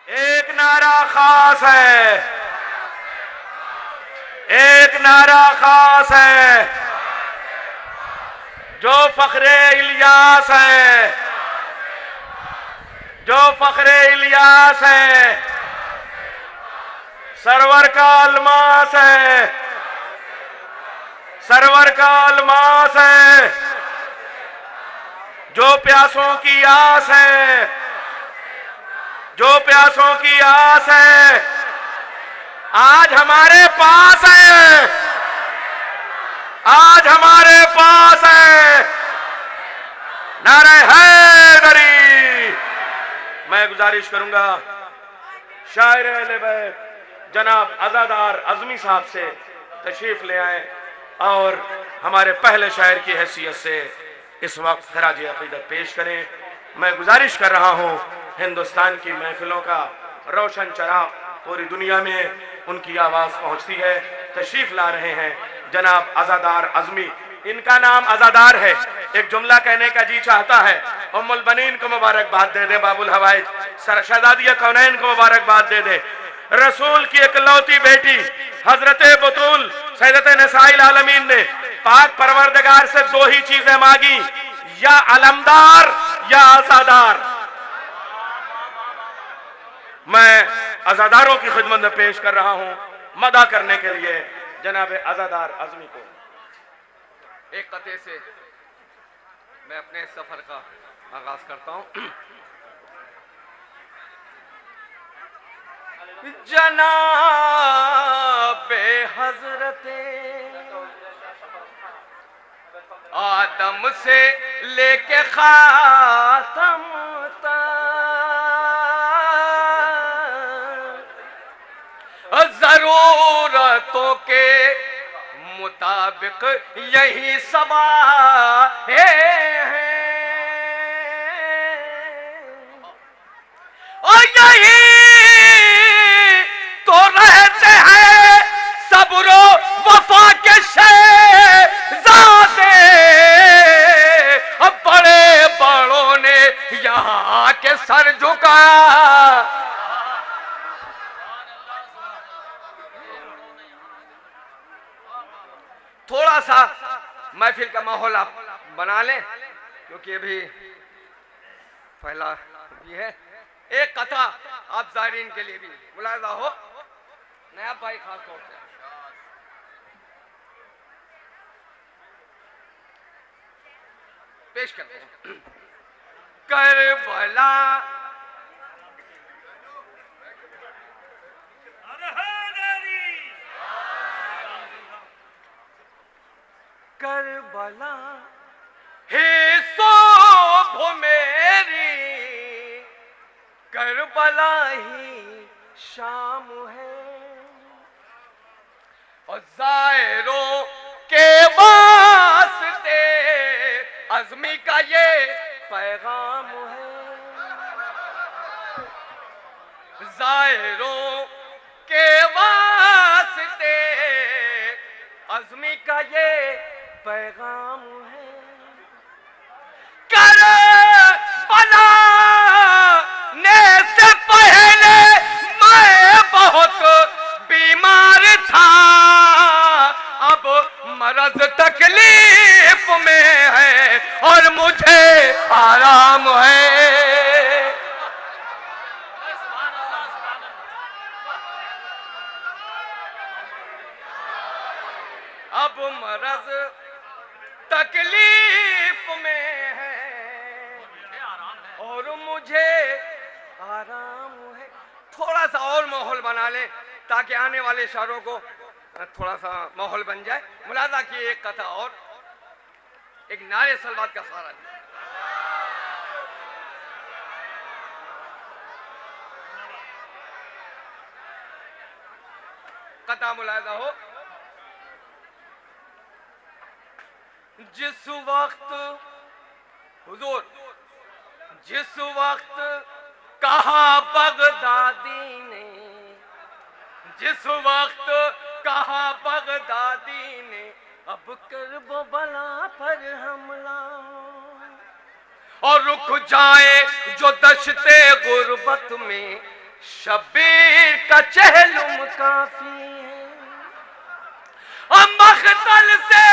एक नारा खास है, एक नारा खास है, जो फखरे इलियास है, जो फखरे इलियास है, सरवर का अलमास है, सरवर का अलमास है, जो प्यासों की आस है, जो प्यासों की आस है, आज हमारे पास है, आज हमारे पास है। नारे हैदरी। मैं गुजारिश करूंगा शायर अहले बैत जनाब अज़ादार अज़मी साहब से तशरीफ ले आए और हमारे पहले शायर की हैसियत से इस वक्त खराज अक़ीदत पेश करें। मैं गुजारिश कर रहा हूं, हिंदुस्तान की महफिलों का रोशन चराग पूरी दुनिया में उनकी आवाज पहुंचती है। तशरीफ ला रहे हैं जनाब अज़ादार अज़मी। इनका नाम अज़ादार है। एक जुमला कहने का जी चाहता है। उम्मुल बनीन को मुबारकबाद दे दे, बाबुल हवाइज शहजादिया कौनैन को मुबारकबाद दे दे। रसूल की इकलौती बेटी हजरत बतूल सैयदत निसाइल आलमीन ने पाक परवरदिगार से दो ही चीजें मांगी, या अलमदार या अज़ादार। मैं अज़ादारों की खिदमत में पेश कर रहा हूं मदा करने के लिए जनाब अज़ादार अज़मी को। एक कते से मैं अपने सफर का आगाज करता हूं। जनाबे हजरते आदम से लेके खातम तक जरूरतों के मुताबिक यही सवाए हैं और यही तो रहते हैं सब्रो वफा के शहज़ादे। अब बड़े बड़ों ने यहाँ के सर झुका, थोड़ा सा महफिल का माहौल आप बना लें क्योंकि अभी पहला भी है। एक कथा आप ज़ायरीन के लिए भी मुलाहिज़ा हो, नया भाई खास तौर से पेश करते हैं। करबला करबला हे सोभ मेरी, करबला ही शाम है और ज़ायरों के वास्ते अज़मी का ये पैगाम है। ज़ायरों के वास्ते अज़मी का ये पैगाम है। करबला ने से पहले मैं बहुत बीमार था, अब मरज़ तकलीफ में है और मुझे आराम है। अब मरज़ तकलीफ में है और मुझे आराम है। थोड़ा सा और माहौल बना ले ताकि आने वाले शायरों को थोड़ा सा माहौल बन जाए। मुलाजा की एक कथा और एक नारे सलवात का सहारा दिया। कथा मुलाजा हो। जिस वक्त हुजूर, जिस वक्त कहा बगदादी ने, जिस वक्त कहा बगदादी ने अब करबला पर हमला और रुक जाए जो दश्ते गुर्बत में शब्बीर का चहलुम काफी है। मख्तल से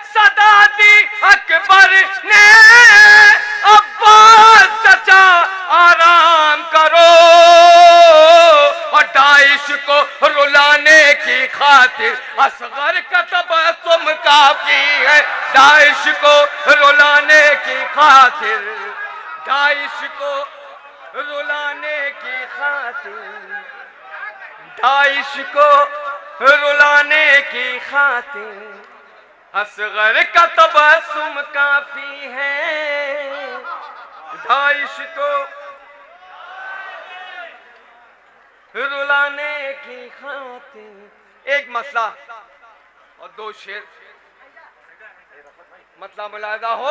सदा दी अकबर ने, अब्बास चचा आराम करो, और दाइश को रुलाने की खातिर असगर का तबस्सुम काफी है। दाइश को रुलाने की खातिर, दाइश को रुलाने की खातिर, दाइश को रुलाने की खातिर असगर का तबस्सुम काफी है। दाइश को रुलाने की खातिर। एक मसला और दो शेर, मतलब मुलादा हो,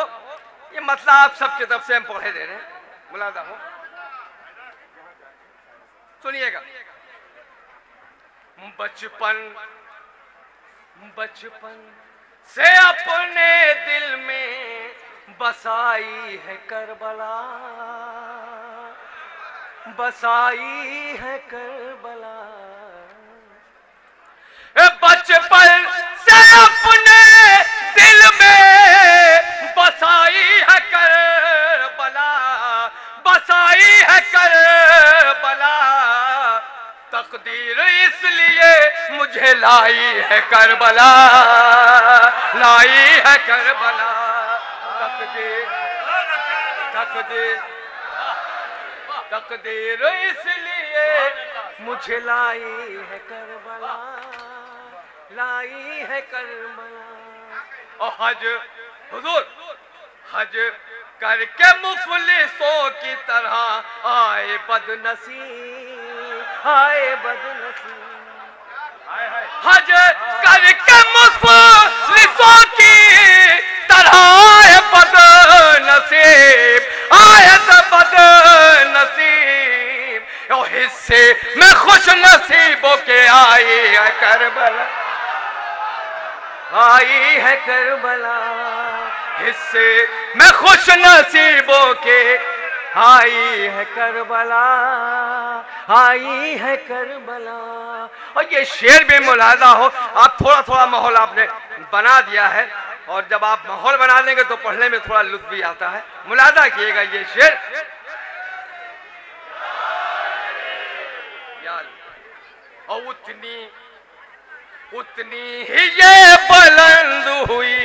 ये मसला आप सबकी तरफ से हम पढ़े दे रहे हैं, मुलादा हो, सुनिएगा। बचपन बचपन से अपने दिल में बसाई है करबला, बसाई है करबला। बचपन से अपने दिल में बसाई है करबला, बसाई है करबला। तकदीर इसलिए मुझे लाई है करबला, लाई है करबला। तकदीर तकदीर तकदीर इसलिए मुझे लाई है करबला, लाई है करबला। और हज हुजूर हज करके मुफलिसों की तरह आए बदनसीब, आए बदनसीब। हज करके मुफलिसों की तरह आए बदनसीब, आए बदनसीब। और हिस्से में खुश नसीबों के आई है करबला, आई है करबला। हिस्से में खुश नसीबों के आई है करबला, आई है करबला। और ये शेर भी मुलादा हो, आप थोड़ा थोड़ा माहौल आपने बना दिया है, और जब आप माहौल बना देंगे तो पढ़ने में थोड़ा लुत्फ भी आता है। मुलादा किएगा ये शेर। और उतनी ही ये बुलंद हुई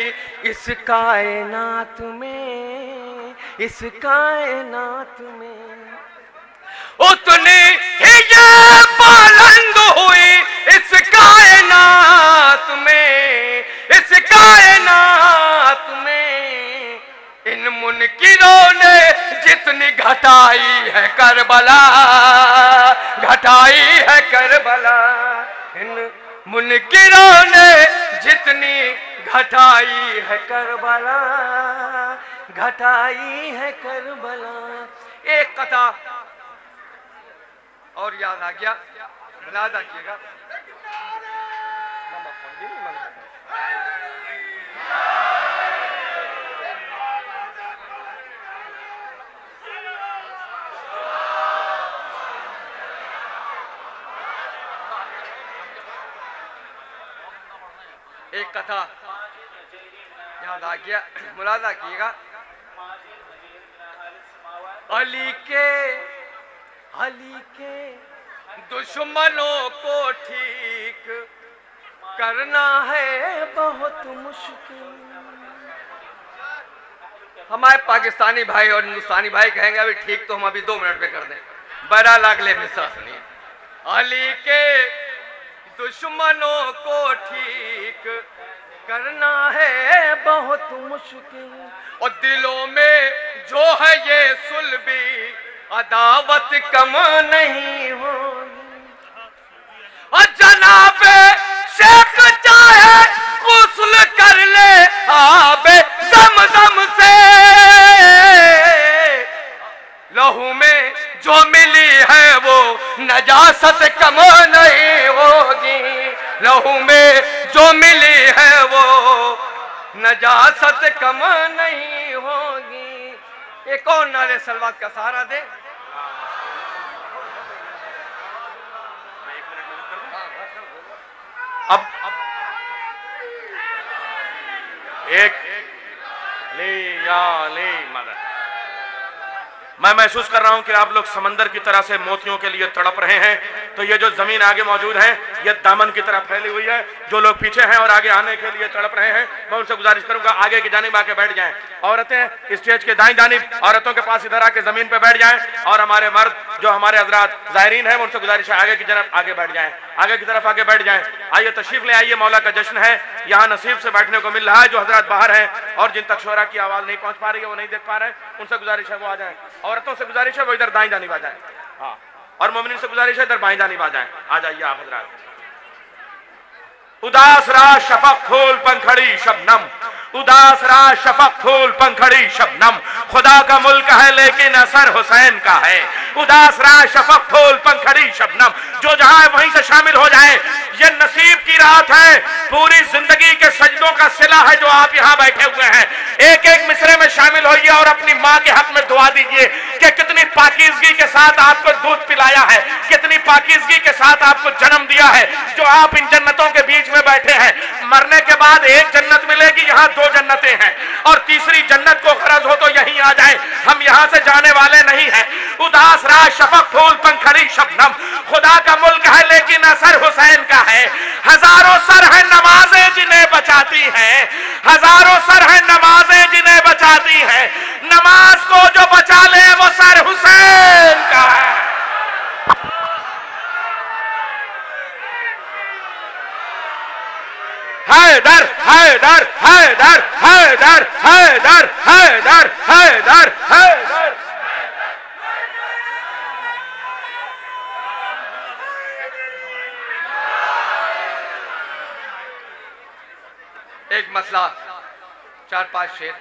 इस कायनात में, इस कायनात में। उतनी ही ये बुलंद हुई इस कायनात में, इस कायनात में। इन मुनकिरों ने जितनी घटाई है करबला, घटाई है करबला। इन मुनकिरों ने जितनी घटाई है करबला, घटाई है करबला। एक कथा और याद आ गया, मुलादा किएगा। एक कथा याद आ गया, मुलादा किएगा। अली के दुश्मनों को ठीक करना है बहुत मुश्किल। हमारे पाकिस्तानी भाई और हिंदुस्तानी भाई कहेंगे अभी ठीक, तो हम अभी 2 मिनट में कर दें। बहरहाल अगले विश्वास नहीं। अली के दुश्मनों को ठीक करना है बहुत मुश्किल, और दिलों में जो है ये सुलभी अदावत कम नहीं होगी। और जनाबे शेख चाहे गुस्ल कर ले आबे ज़मज़म से, लहू में जो मिली है वो नजासत कम नहीं होगी। लहू में जो मिली है वो नजासत कम नहीं होगी। एक और नारे सलवात का सहारा दे। अब एक ले या ले मदद। मैं महसूस कर रहा हूं कि आप लोग समंदर की तरह से मोतियों के लिए तड़प रहे हैं। तो ये जो जमीन आगे मौजूद है ये दामन की तरह फैली हुई है। जो लोग पीछे हैं और आगे आने के लिए तड़प रहे हैं, मैं उनसे गुजारिश करूंगा आगे की जानिब आके बैठ जाएं। औरतें स्टेज के दाईं जानिब औरतों के पास इधर आके जमीन पे बैठ जाएं, और हमारे मर्द जो हमारे हजरात जायरीन हैं उनसे गुजारिश है आगे की तरफ आगे बैठ जाएं, आगे की तरफ आगे बैठ जाएं। आइए तशरीफ ले आइए, मौला का जश्न है। यहाँ नसीब से बैठने को मिल रहा है। जो हजरात बाहर हैं और जिन तक शोरा की आवाज नहीं पहुंच पा रही है, वो नहीं देख पा रहे हैं, उनसे गुजारिश है वो आ जाएं। औरतों से गुजारिश है वो इधर दाईं जानिब आ जाएं। हाँ, और मोमिनीन से गुजारिश है इधर बाईं जानिब आ जाएं। आ जाइए आप हजरात। उदास रात शफक फूल पंखड़ी शबनम, उदास रात शफक फूल पंखड़ी शबनम, खुदा का मुल्क है लेकिन असर हुसैन का है। उदास रात शफक फूल पंखड़ी शबनम, जो जहां वहीं से शामिल हो जाए। ये नसीब की रात है, पूरी जिंदगी के सजदों का सिला है जो आप यहाँ बैठे हुए हैं। एक एक मिसरे में शामिल होइए और अपनी माँ के हक में दुआ दीजिए कि कितनी पाकीज़गी के साथ आपको दूध पिलाया है, कितनी पाकीज़गी के साथ आपको जन्म दिया है, जो आप इन जन्नतों के बीच में बैठे हैं। मरने के बाद एक जन्नत मिलेगी, यहाँ दो जन्नतें हैं, और तीसरी जन्नत को गरज हो तो यहीं आ जाए, हम यहाँ से जाने वाले नहीं हैं। उदास रात शफक फूल पंखड़ी शबनम, खुदा का मुल्क है लेकिन असर हुसैन का है। हजारों सर है नमाजें जिन्हें बचाती हैं, हजारों सर है नमाजें जिन्हें बचाती हैं, नमाज को जो बचा ले वो सर हुसैन का है। हैदर हैदर हैदर हैदर हैदर हैदर हैदर हैदर। एक मसला, 4-5 शेर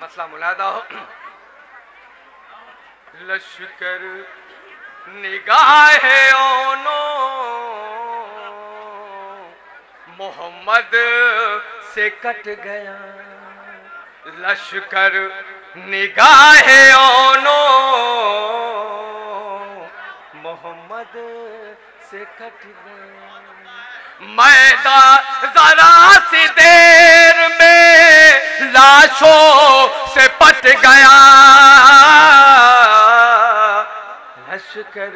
मसला मुलादा हो। लश्कर निगाहे ओनो मोहम्मद से कट गया, लश्कर निगाहे ओनो मोहम्मद से कट गया। मैदान जरा सी देर में लाशों से पट गया, लश्कर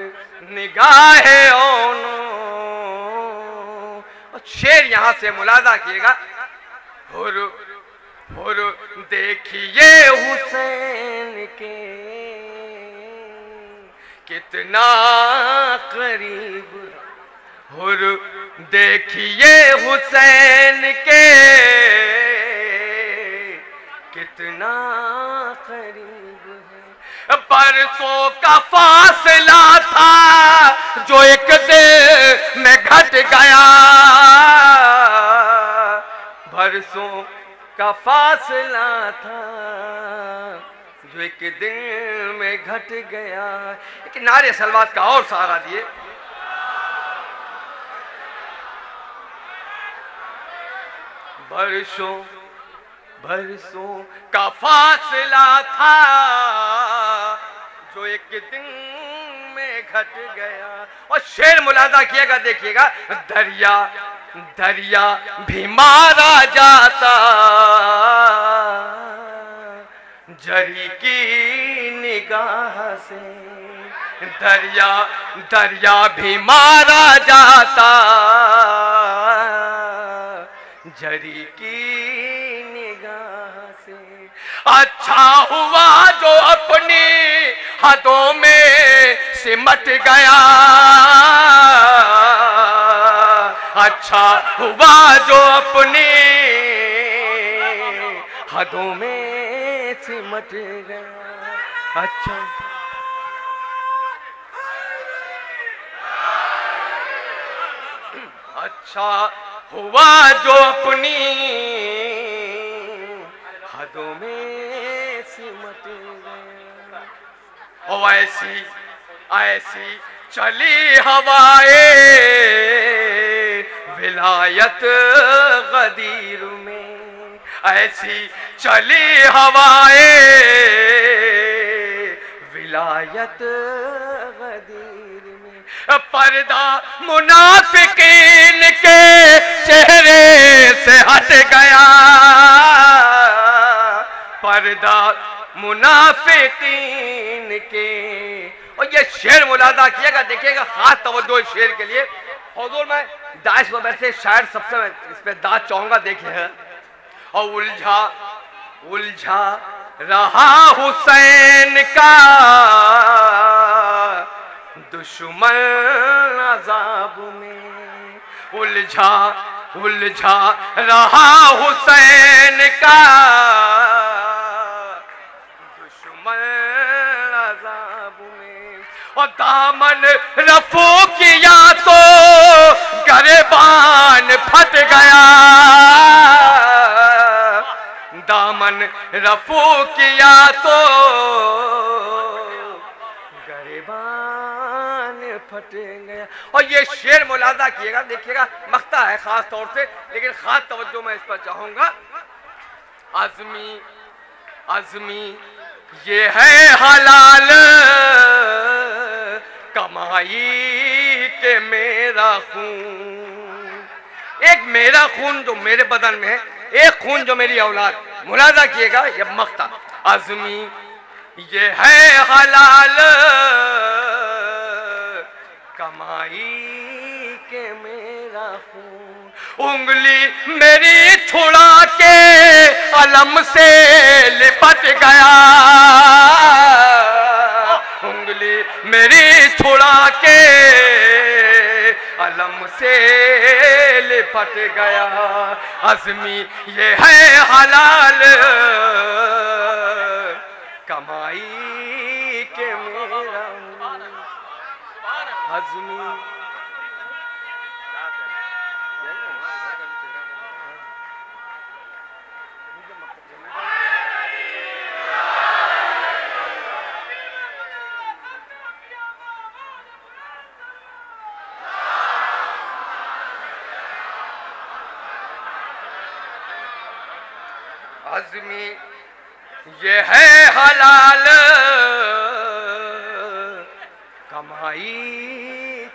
निगाहे ओनो। शेर यहां से मुलादा किएगा। हुर हुर देखिए हुसैन के कितना करीब, हुर देखिए हुसैन के कितना करीब है। बरसों का फासला था जो एक दिन में घट गया, बरसों का फासला था जो एक दिन में घट गया। एक नारे सलवात का और सहारा दिए। बरसों बरसों का फासला था जो एक दिन में घट गया। और शेर मुलादा किएगा, देखिएगा। दरिया दरिया भी मारा जाता जरी की निगाह से, दरिया दरिया भी मारा जाता जरी की निगाह से। अच्छा हुआ जो अपनी हदों में सिमट गया, अच्छा हुआ जो अपनी हदों में सिमट गया। अच्छा अच्छा हुआ जो अपनी हदों में सिमट गया। ओ ऐसी ऐसी चली हवाएं विलायत गदीर में, ऐसी चली हवाएं विलायत गदीर में। पर्दा मुनाफिकीन के चेहरे से हट गया, पर्दा मुनाफिकीन के। और ये शेर मुलादा किएगा, देखिएगा खास तवज्जो इस शेर के लिए। हुजूर मैं दाइश में बैठे शायर सबसे इस पे दाद चाहूंगा, देखिए है। और उलझा उलझा रहा हुसैन का दुश्मन अज़ाब में, उलझा उलझा रहा हुसैन का दुश्मन अज़ाब में। और दामन रफू किया तो गिरबान फट गया, दामन रफू किया तो गिरबान फट गया। और ये शेर मुलादा किएगा, देखिएगा मख्ता है खास तौर से, लेकिन खास तवज्जो मैं इस पर चाहूंगा। आज़मी आज़मी ये है हलाल कमाई के मेरा खून, एक मेरा खून जो मेरे बदन में है, एक खून जो मेरी औलाद। मुलादा किएगा ये मख्ता। आज़मी ये है हलाल कमाई के मेरा खून, उंगली मेरी छुड़ा के अलम से लिपट गया, उंगली मेरी छुड़ा के अलम से लिपट गया। आज़मी ये है हलाल कमाई के मेरा आज़मी। आज़मी ये है हलाल कमाई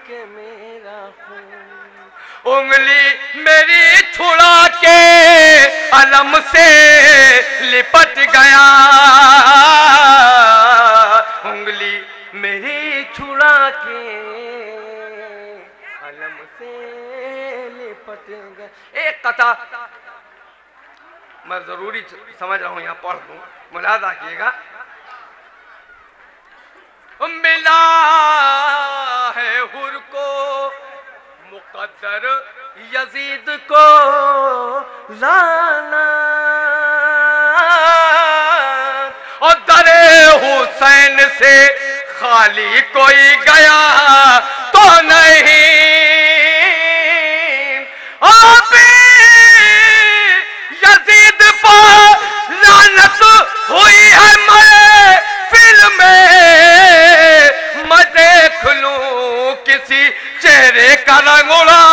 के मेरा खून, उंगली मेरी छुड़ा के अलम से लिपट गया, उंगली मेरी छुड़ा के अलम से लिपट गया। एक कथा मैं जरूरी समझ रहा हूं, यहां पढ़ दूं, मुलादा कीजिएगा। मिला है हुर को मुकद्दर यजीद को लाना, और दरे हुसैन से खाली कोई गया तो नहीं, आप यजीद पर लानत हुई है महफिल में, मैं देख लूं किसी चेहरे का रंग उड़ा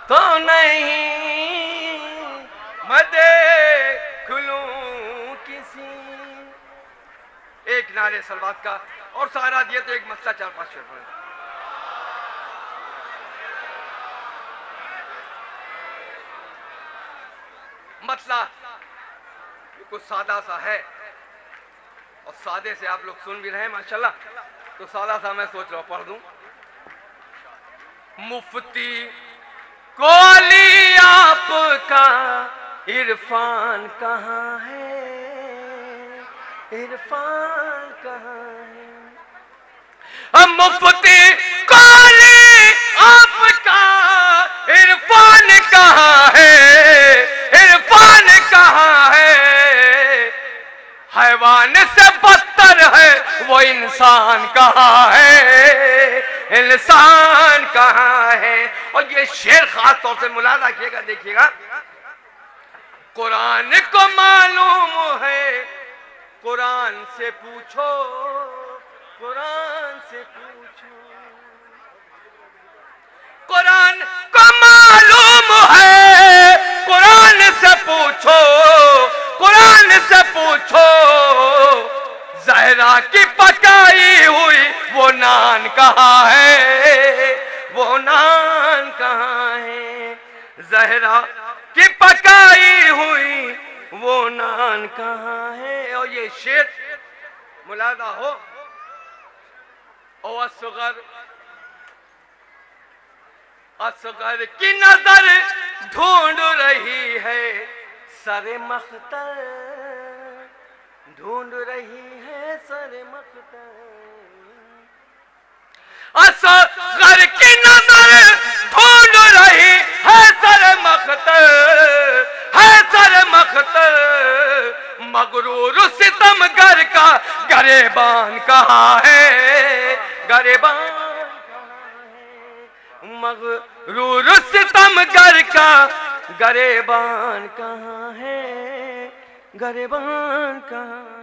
तो नहीं, मैं देख लूं किसी। एक नारे सलवात का और सहारा दिए तो एक मसला 4-5 शेर पढ़े। मसला कुछ सादा सा है और सादे से आप लोग सुन भी रहे हैं माशाल्लाह, तो सादा सा मैं सोच रहा हूं पढ़ दूं। मुफ्ती कोली आपका इरफान कहाँ है, इरफान कहाँ है, मुफ्ती कोली आपका इरफान कहाँ है, इरफान कहाँ है, हैवान से बदतर है वो इंसान कहाँ है, इंसान कहाँ है। और ये शेर खास तौर से मुलादा किएगा, देखिएगा। कुरान को मालूम है, कुरान से पूछो, कुरान से पूछो, कुरान को मालूम है, कुरान से पूछो, कुरान से पूछो, जहरा की पकाई हुई वो नान कहाँ है, वो नान कहाँ है, जहरा की पकाई हुई वो नान कहाँ है। और ये शेर मुलादा हो, ओ असगर की नजर ढूंढ रही है सरे मख्तर, ढूंढ रही है सरे मख्तर। असगर की नजर ढूंढ रही है सरे मख्तर, है सरे मख्तर। मगरूर सितमगर का गरेबान कहाँ है, गरेबान मगरूर सितमगर का गरेबान कहाँ है, गरेबान कहाँ